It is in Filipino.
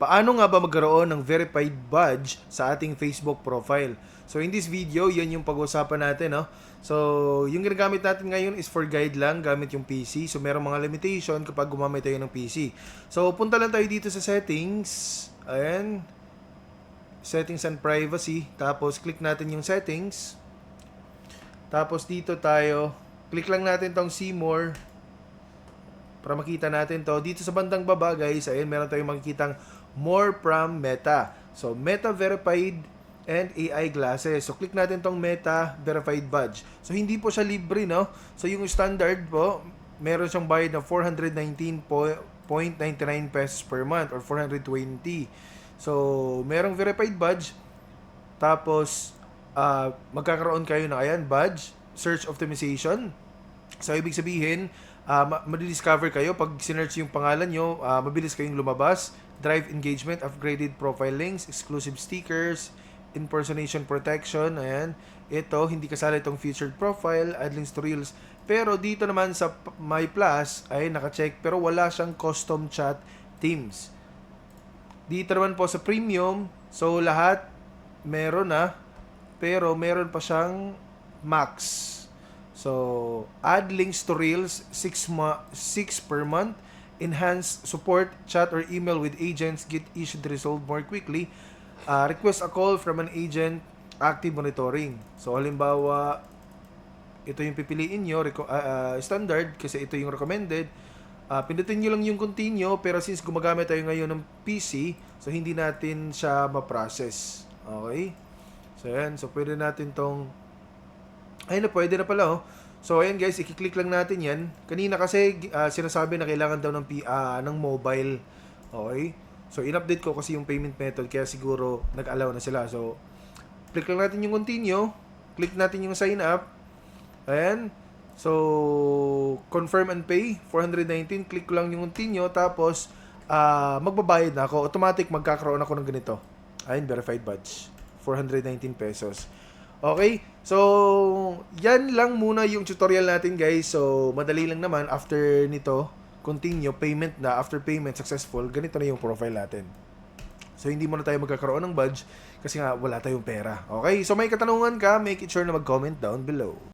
Paano nga ba magkaroon ng verified badge sa ating Facebook profile? So in this video, yan yung pag-uusapan natin, no? So, yung ginagamit natin ngayon is for guide lang, gamit yung PC. So, merong mga limitation kapag gumamit tayo ng PC. So, punta lang tayo dito sa settings. Ayan. Settings and privacy. Tapos, click natin yung settings. Tapos, dito tayo. Click lang natin tong see more para makita natin to. Dito sa bandang baba, guys, ayun, meron tayong makikitang more from Meta. So, Meta Verified and AI Glasses. So, click natin tong Meta Verified Badge. So, hindi po siya libre, no? So, yung standard po, meron siyang bayad na 419.99 pesos per month or 420. So, merong Verified Badge. Tapos, magkakaroon kayo ng ayan, badge, search optimization. So, ibig sabihin, madidiscover kayo pag sinearch yung pangalan nyo, mabilis kayong lumabas, drive engagement, upgraded profile links, exclusive stickers, impersonation protection, ayan. Ito, hindi kasali itong featured profile, add links to reels. Pero dito naman sa My Plus, ay naka-check, pero wala siyang custom chat themes. Dito naman po sa premium, so lahat meron na, pero meron pa siyang max. So, add links to Reels, 6 per month. Enhance support, chat or email with agents, get issued resolved more quickly. Request a call from an agent, active monitoring. So, halimbawa, ito yung pipiliin nyo, standard, kasi ito yung recommended. Pindutin nyo lang yung continue, pero since gumagamit tayo ngayon ng PC, so hindi natin siya ma-process. Okay? So, yan. So, pwede natin tong ayun na, pwede na pala, oh. So, ayan guys, i-click lang natin yan. Kanina kasi sinasabi na kailangan daw ng mobile. Okay? So, in-update ko kasi yung payment method, kaya siguro nag-allow na sila. So, click lang natin yung continue. Click natin yung sign up. Ayan. So, confirm and pay, 419. Click ko lang yung continue. Tapos, magbabayad na ako. Automatic, magkakaroon ako ng ganito. Ayun, verified badge. 419 pesos. Okay, so yan lang muna yung tutorial natin guys. So madali lang naman, after nito, continue, payment na, after payment successful, ganito na yung profile natin. So hindi mo na tayo magkakaroon ng badge kasi nga wala tayong pera. Okay, so may katanungan ka, make it sure na mag-comment down below.